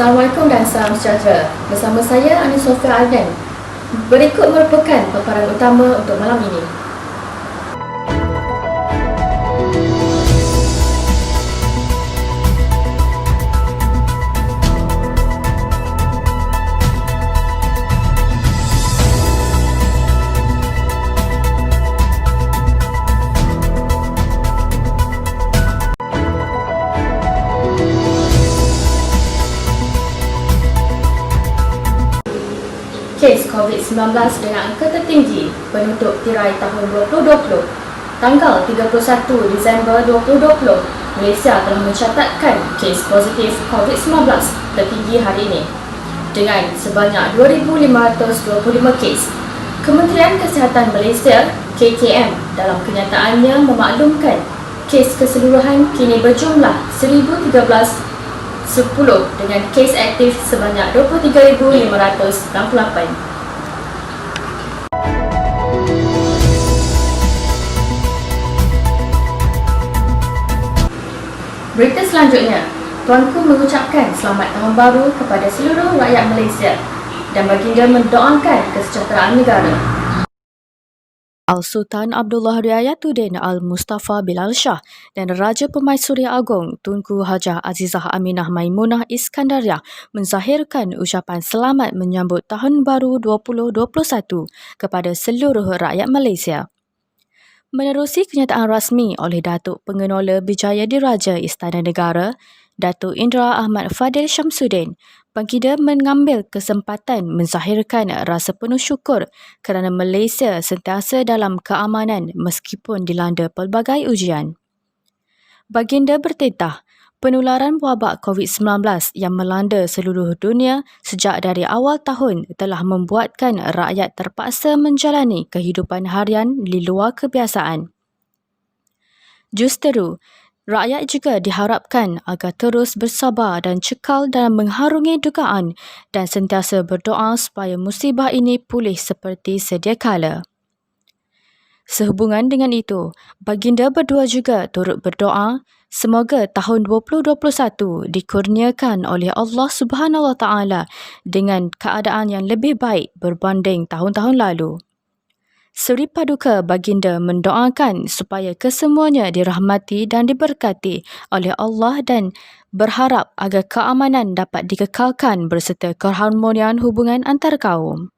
Assalamualaikum dan salam sejahtera. Bersama saya Ani Sofia Arden. Berikut merupakan paparan utama untuk malam ini. Kes COVID-19 dengan angka tertinggi penutup tirai tahun 2020. Tanggal 31 Disember 2020, Malaysia telah mencatatkan kes positif COVID-19 tertinggi hari ini dengan sebanyak 2,525 kes. Kementerian Kesihatan Malaysia (KKM) dalam kenyataannya memaklumkan kes keseluruhan kini berjumlah 1,013 dengan kes aktif sebanyak 23,598. Berita selanjutnya, Tuanku mengucapkan selamat tahun baru kepada seluruh rakyat Malaysia dan baginda mendoakan kesejahteraan negara. Al-Sultan Abdullah Riayatuddin Al-Mustafa Bilal Shah dan Raja Permaisuri Agong Tunku Hajah Azizah Aminah Maimunah Iskandariah menzahirkan ucapan selamat menyambut Tahun Baru 2021 kepada seluruh rakyat Malaysia. Menerusi kenyataan rasmi oleh Datuk Pengelola Bijaya Diraja Istana Negara, Datuk Indra Ahmad Fadil Syamsuddin, baginda mengambil kesempatan menzahirkan rasa penuh syukur kerana Malaysia sentiasa dalam keamanan meskipun dilanda pelbagai ujian. Baginda bertitah, penularan wabak COVID-19 yang melanda seluruh dunia sejak dari awal tahun telah membuatkan rakyat terpaksa menjalani kehidupan harian di luar kebiasaan. Justeru, rakyat juga diharapkan agar terus bersabar dan cekal dalam mengharungi dugaan dan sentiasa berdoa supaya musibah ini pulih seperti sedia kala. Sehubungan dengan itu, baginda berdua juga turut berdoa semoga tahun 2021 dikurniakan oleh Allah Subhanahu Wa Taala dengan keadaan yang lebih baik berbanding tahun-tahun lalu. Suri Paduka baginda mendoakan supaya kesemuanya dirahmati dan diberkati oleh Allah dan berharap agar keamanan dapat dikekalkan berserta keharmonian hubungan antar kaum.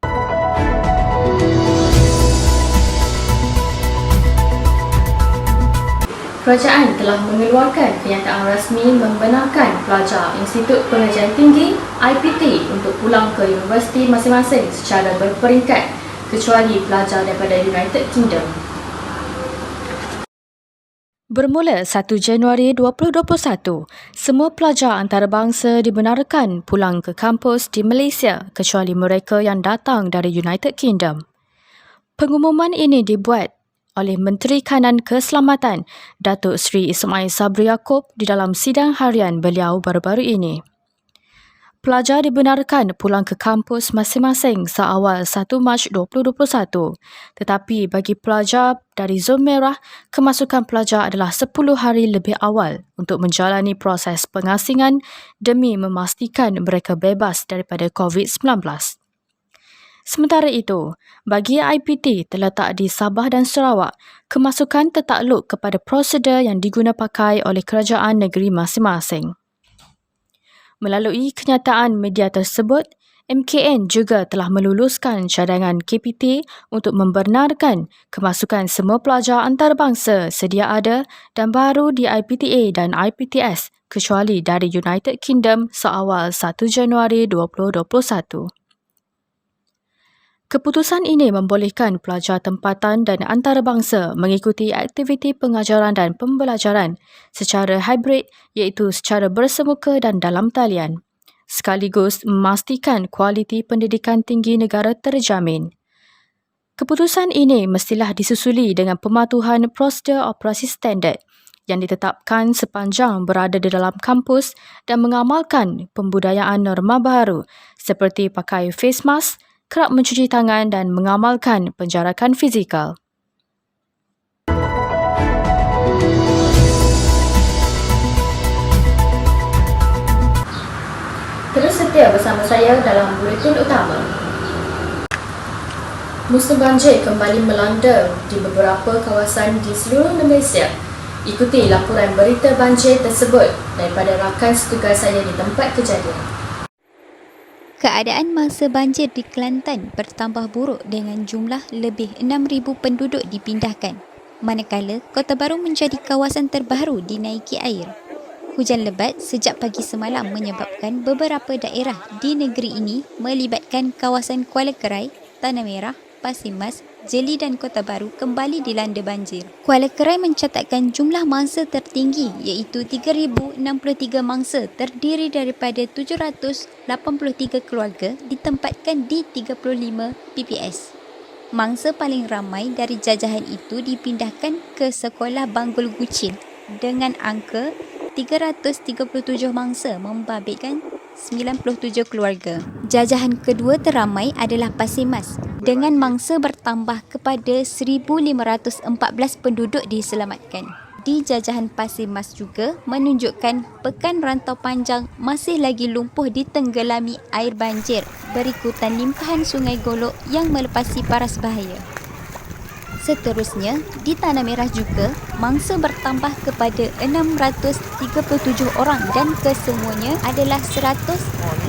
Kerajaan telah mengeluarkan kenyataan rasmi membenarkan pelajar Institut Pengajian Tinggi IPT untuk pulang ke universiti masing-masing secara berperingkat, kecuali pelajar daripada United Kingdom. Bermula 1 Januari 2021, semua pelajar antarabangsa dibenarkan pulang ke kampus di Malaysia kecuali mereka yang datang dari United Kingdom. Pengumuman ini dibuat oleh Menteri Kanan Keselamatan Datuk Seri Ismail Sabri Yaakob di dalam sidang harian beliau baru-baru ini. Pelajar dibenarkan pulang ke kampus masing-masing seawal 1 Mac 2021. Tetapi bagi pelajar dari zon merah, kemasukan pelajar adalah 10 hari lebih awal untuk menjalani proses pengasingan demi memastikan mereka bebas daripada COVID-19. Sementara itu, bagi IPT terletak di Sabah dan Sarawak, kemasukan tertakluk kepada prosedur yang digunapakai oleh kerajaan negeri masing-masing. Melalui kenyataan media tersebut, MKN juga telah meluluskan cadangan KPT untuk membenarkan kemasukan semua pelajar antarabangsa sedia ada dan baru di IPTA dan IPTS kecuali dari United Kingdom seawal 1 Januari 2021. Keputusan ini membolehkan pelajar tempatan dan antarabangsa mengikuti aktiviti pengajaran dan pembelajaran secara hybrid iaitu secara bersemuka dan dalam talian, sekaligus memastikan kualiti pendidikan tinggi negara terjamin. Keputusan ini mestilah disusuli dengan pematuhan prosedur operasi standard yang ditetapkan sepanjang berada di dalam kampus dan mengamalkan pembudayaan norma baru seperti pakai face mask, kerap mencuci tangan dan mengamalkan penjarakan fizikal. Terus setia bersama saya dalam buletin utama. Musim banjir kembali melanda di beberapa kawasan di seluruh Malaysia. Ikuti laporan berita banjir tersebut daripada rakan setugas saya di tempat kejadian. Keadaan masa banjir di Kelantan bertambah buruk dengan jumlah lebih 6,000 penduduk dipindahkan, manakala Kota Baru menjadi kawasan terbaru dinaiki air. Hujan lebat sejak pagi semalam menyebabkan beberapa daerah di negeri ini melibatkan kawasan Kuala Kerai, Tanah Merah, Pasir Mas, Jeli dan Kota Baru kembali dilanda banjir. Kuala Kerai mencatatkan jumlah mangsa tertinggi iaitu 3,063 mangsa terdiri daripada 783 keluarga ditempatkan di 35 PPS. Mangsa paling ramai dari jajahan itu dipindahkan ke Sekolah Banggul Gucin dengan angka 337 mangsa membabitkan 97 keluarga. Jajahan kedua teramai adalah Pasir Mas dengan mangsa bertambah kepada 1,514 penduduk diselamatkan. Di jajahan Pasir Mas juga menunjukkan pekan rantau panjang masih lagi lumpuh ditenggelami air banjir berikutan limpahan Sungai Golok yang melepasi paras bahaya. Seterusnya, di Tanah Merah juga, mangsa bertambah kepada 637 orang dan kesemuanya adalah 169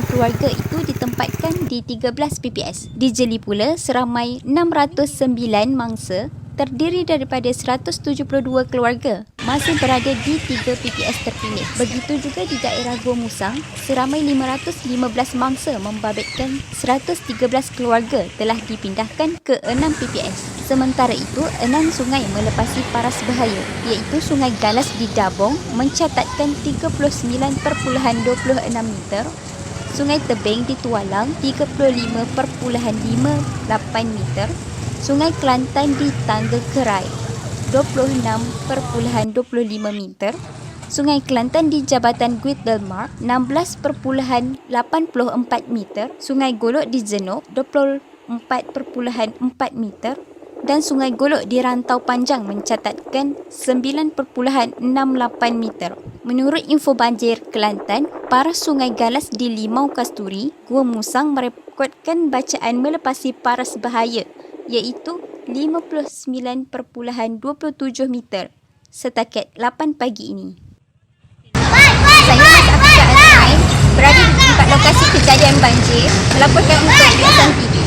keluarga itu ditempatkan di 13 PPS. Di Jeli pula, seramai 609 mangsa terdiri daripada 172 keluarga masih berada di 3 PPS terpilih. Begitu juga di daerah Gua Musang, seramai 515 mangsa membabitkan 113 keluarga telah dipindahkan ke 6 PPS. Sementara itu, 6 sungai melepasi paras bahaya iaitu Sungai Galas di Dabong mencatatkan 39.26 meter, Sungai Tebing di Tualang 35.58 meter, Sungai Kelantan di Tangga Kerai 26.25 meter, Sungai Kelantan di Jabatan Guit Delmar 16.84 meter, Sungai Golok di Jenok 24.4 meter dan Sungai Golok di Rantau Panjang mencatatkan 9.68 meter. Menurut info banjir Kelantan, paras Sungai Galas di Limau Kasturi, Gua Musang merekodkan bacaan melepasi paras bahaya iaitu 59.27 meter setakat 8 pagi ini. Saya Mas Afiqah Azrain berada di tempat lokasi kejadian banjir melaporkan untuk Biasan TV.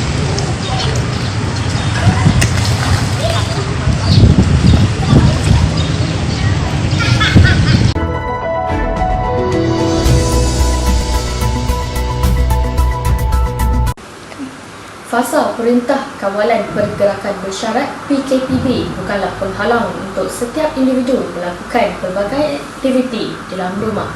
Fasa Perintah Kawalan Pergerakan Bersyarat PKPB bukanlah penghalang untuk setiap individu melakukan pelbagai aktiviti di dalam rumah.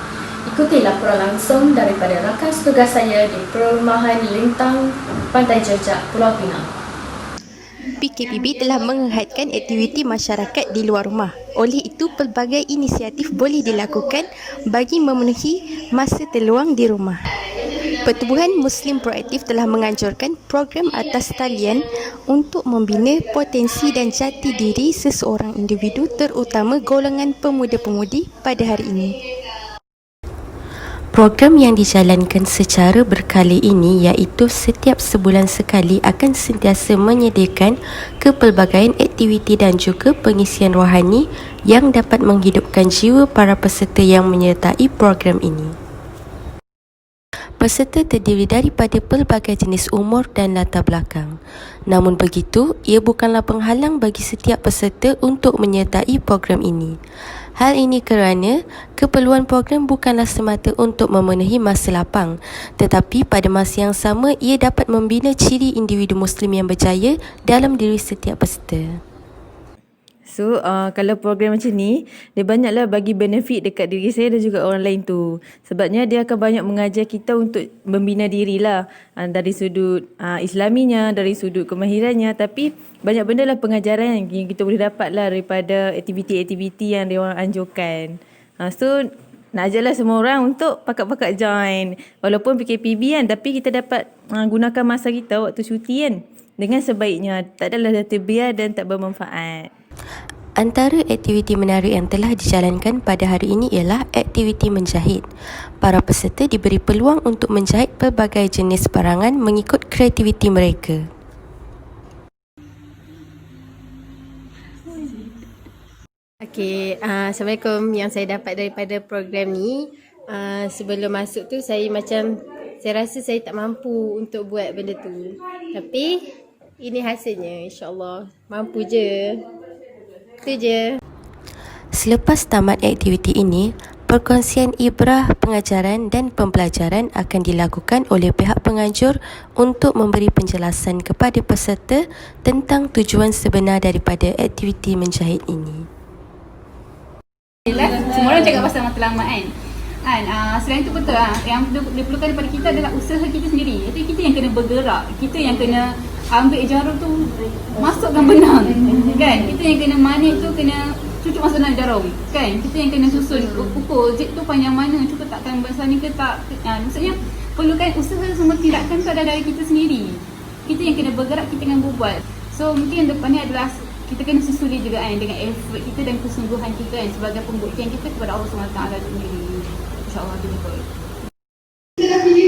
Ikuti laporan langsung daripada rakan setugas saya di Perumahan Lintang, Pantai Jejak, Pulau Pinang. PKPB telah menghadkan aktiviti masyarakat di luar rumah. Oleh itu, pelbagai inisiatif boleh dilakukan bagi memenuhi masa terluang di rumah. Pertubuhan Muslim Proaktif telah menganjurkan program atas talian untuk membina potensi dan jati diri seseorang individu terutama golongan pemuda-pemudi pada hari ini. Program yang dijalankan secara berkala ini iaitu setiap sebulan sekali akan sentiasa menyediakan kepelbagaian aktiviti dan juga pengisian rohani yang dapat menghidupkan jiwa para peserta yang menyertai program ini. Peserta terdiri daripada pelbagai jenis umur dan latar belakang. Namun begitu, ia bukanlah penghalang bagi setiap peserta untuk menyertai program ini. Hal ini kerana keperluan program bukanlah semata untuk memenuhi masa lapang, tetapi pada masa yang sama ia dapat membina ciri individu Muslim yang berjaya dalam diri setiap peserta. So, kalau program macam ni, dia banyaklah bagi benefit dekat diri saya dan juga orang lain tu. Sebabnya dia akan banyak mengajar kita untuk membina diri lah. Dari sudut islaminya, dari sudut kemahirannya. Tapi banyak benda lah pengajaran yang kita boleh dapat lah daripada aktiviti-aktiviti yang dia orang anjurkan. So, nak ajarlah semua orang untuk pakat-pakat join. Walaupun PKPB kan, tapi kita dapat gunakan masa kita waktu cuti kan. Dengan sebaiknya, tak adalah terbiar dan tak bermanfaat. Antara aktiviti menarik yang telah dijalankan pada hari ini ialah aktiviti menjahit. Para peserta diberi peluang untuk menjahit pelbagai jenis barangan mengikut kreativiti mereka. Okey, Assalamualaikum. Yang saya dapat daripada program ni, sebelum masuk tu saya rasa saya tak mampu untuk buat benda tu. Tapi ini hasilnya, insya-Allah. Mampu je. Itu je. Selepas tamat aktiviti ini, perkongsian ibrah pengajaran dan pembelajaran akan dilakukan oleh pihak penganjur untuk memberi penjelasan kepada peserta tentang tujuan sebenar daripada aktiviti menjahit ini. Semua orang cakap pasal matlamat kan. Selain itu betul yang diperlukan daripada kita adalah usaha kita sendiri. Jadi kita yang kena bergerak, kita yang kena ambil jarum tu masukkan benang kan. Kita yang kena manik tu kena cucuk masuk dalam jarum kan. Kita yang kena susun ukur zip tu panjang mana, cukup takkan besar ni ke tak. Maksudnya perlukan usaha, semua tindakan tu ada dari kita sendiri. Kita yang kena bergerak, kita yang berbuat. So mungkin depan ni adalah kita kena susuli juga kan dengan effort kita dan kesungguhan kita kan sebagai pembuktian kita kepada Allah SWT sendiri. InsyaAllah itu betul.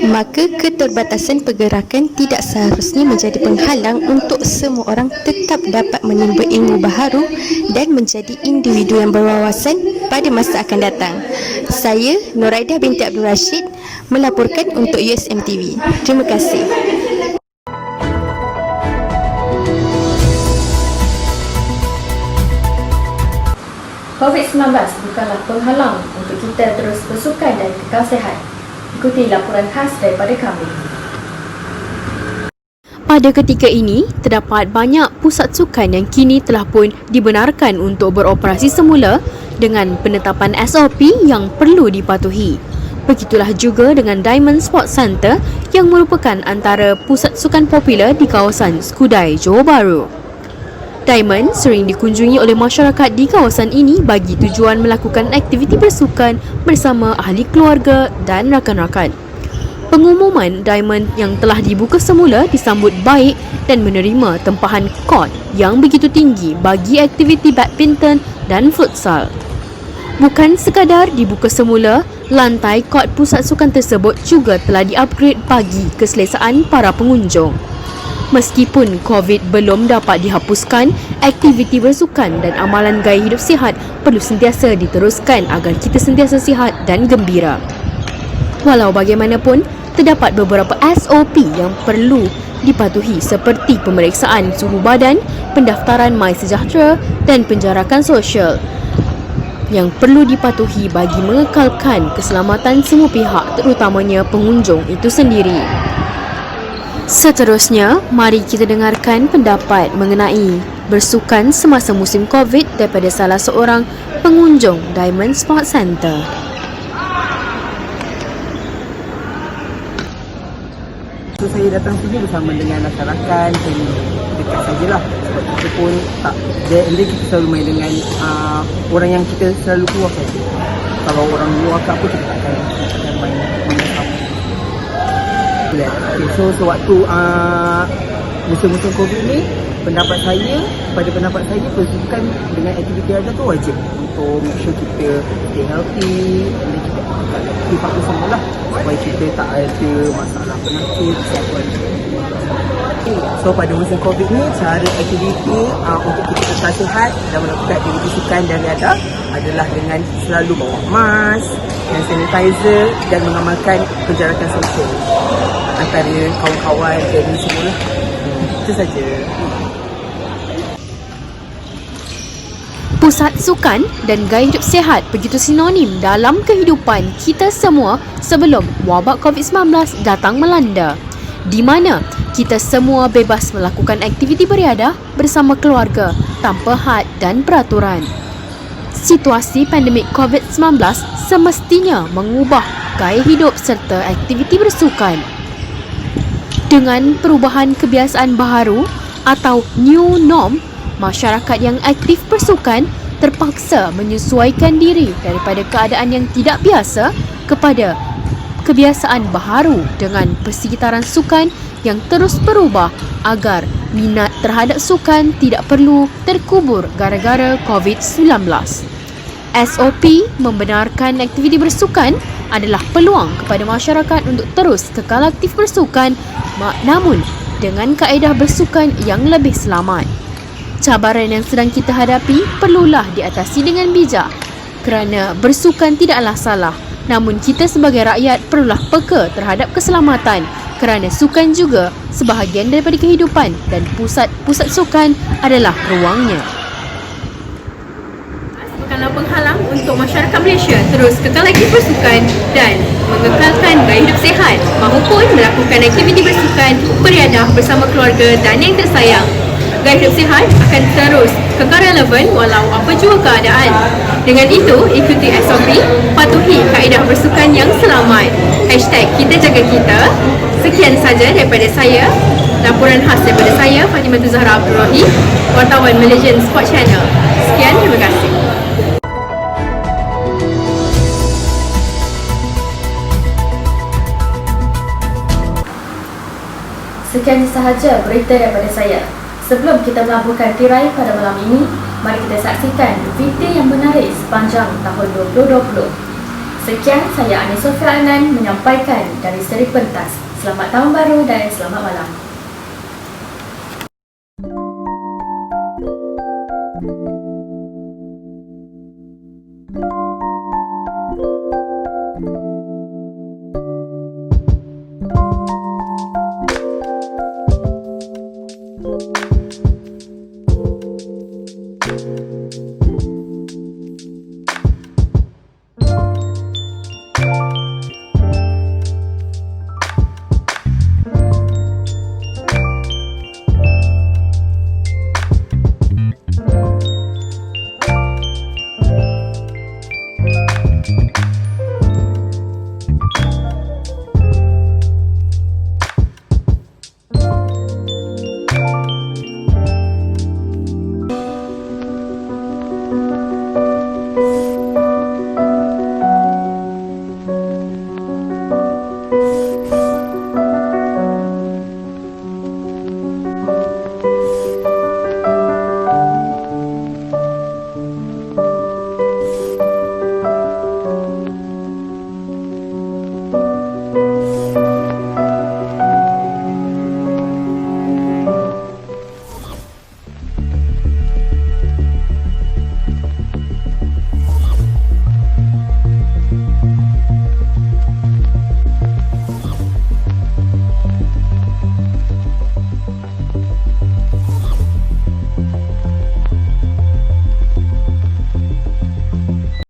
Maka keterbatasan pergerakan tidak seharusnya menjadi penghalang untuk semua orang tetap dapat menimba ilmu baharu dan menjadi individu yang berwawasan pada masa akan datang. Saya, Nuraidah binti Abdul Rashid, melaporkan untuk USMTV. Terima kasih. COVID-19 bukanlah penghalang untuk kita terus bersukan dan kekal sihat. Ikuti laporan khas daripada kami. Pada ketika ini, terdapat banyak pusat sukan yang kini telah pun dibenarkan untuk beroperasi semula dengan penetapan SOP yang perlu dipatuhi. Begitulah juga dengan Diamond Sports Centre yang merupakan antara pusat sukan popular di kawasan Skudai, Johor Bahru. Diamond sering dikunjungi oleh masyarakat di kawasan ini bagi tujuan melakukan aktiviti bersukan bersama ahli keluarga dan rakan-rakan. Pengumuman Diamond yang telah dibuka semula disambut baik dan menerima tempahan kod yang begitu tinggi bagi aktiviti badminton dan futsal. Bukan sekadar dibuka semula, lantai kod pusat sukan tersebut juga telah di-upgrade bagi keselesaan para pengunjung. Meskipun COVID belum dapat dihapuskan, aktiviti bersukan dan amalan gaya hidup sihat perlu sentiasa diteruskan agar kita sentiasa sihat dan gembira. Walau bagaimanapun, terdapat beberapa SOP yang perlu dipatuhi seperti pemeriksaan suhu badan, pendaftaran MySejahtera dan penjarakan sosial yang perlu dipatuhi bagi mengekalkan keselamatan semua pihak, terutamanya pengunjung itu sendiri. Seterusnya, mari kita dengarkan pendapat mengenai bersukan semasa musim COVID daripada salah seorang pengunjung Diamond Sports Centre. So saya datang sini bersama dengan masyarakat dan dekat sajalah. Sebab kita pun tak, kita selalu main dengan orang yang kita selalu keluar saja. Kalau orang luar ke apa, kita takkan main sama. Okay, so sewaktu musim-musim COVID ni, pendapat saya bersukan dengan aktiviti aja tu wajib untuk make sure kita stay healthy dan kita keep up semua lah supaya kita tak ada masalah penyakit kesihatan. So pada musim COVID ni, cara aktiviti untuk kita tetap sihat dan melakukan aktiviti sukan dan riadah adalah dengan selalu bawa mask dan sanitizer dan mengamalkan penjarakan sosial antara kawan-kawan dan semua. Itu saja. Pusat sukan dan gaya hidup sihat begitu sinonim dalam kehidupan kita semua sebelum wabak COVID-19 datang melanda, di mana kita semua bebas melakukan aktiviti beriadah bersama keluarga tanpa had dan peraturan. Situasi pandemik COVID-19 semestinya mengubah gaya hidup serta aktiviti bersukan. Dengan perubahan kebiasaan baharu atau new norm, masyarakat yang aktif bersukan terpaksa menyesuaikan diri daripada keadaan yang tidak biasa kepada kebiasaan baharu dengan persekitaran sukan yang terus berubah agar minat terhadap sukan tidak perlu terkubur gara-gara COVID-19. SOP membenarkan aktiviti bersukan adalah peluang kepada masyarakat untuk terus kekal aktif bersukan, namun dengan kaedah bersukan yang lebih selamat. Cabaran yang sedang kita hadapi perlulah diatasi dengan bijak kerana bersukan tidaklah salah, namun kita sebagai rakyat perlulah peka terhadap keselamatan kerana sukan juga sebahagian daripada kehidupan dan pusat-pusat sukan adalah ruangnya. Bukanlah penghalang untuk masyarakat Malaysia terus kekal aktif bersukan dan mengekalkan gaya hidup sihat mahupun melakukan aktiviti bersukan beriadah bersama keluarga dan yang tersayang. Gaya hidup sihat akan terus kekal relevan walau apa jua keadaan. Dengan itu, ikuti SOP, patuhi kaedah bersukan yang selamat. #kita jaga kita. Sekian saja daripada saya. Laporan khas daripada saya, Fatimah Zahra Abdul Rahim, wartawan Malaysian Sport Channel. Sekian, terima kasih. Sekian sahaja berita daripada saya. Sebelum kita melabuhkan tirai pada malam ini, mari kita saksikan video yang menarik sepanjang tahun 2020. Sekian, saya Anis Sofia Anan menyampaikan dari Seri Pentas. Selamat Tahun Baru dan selamat malam.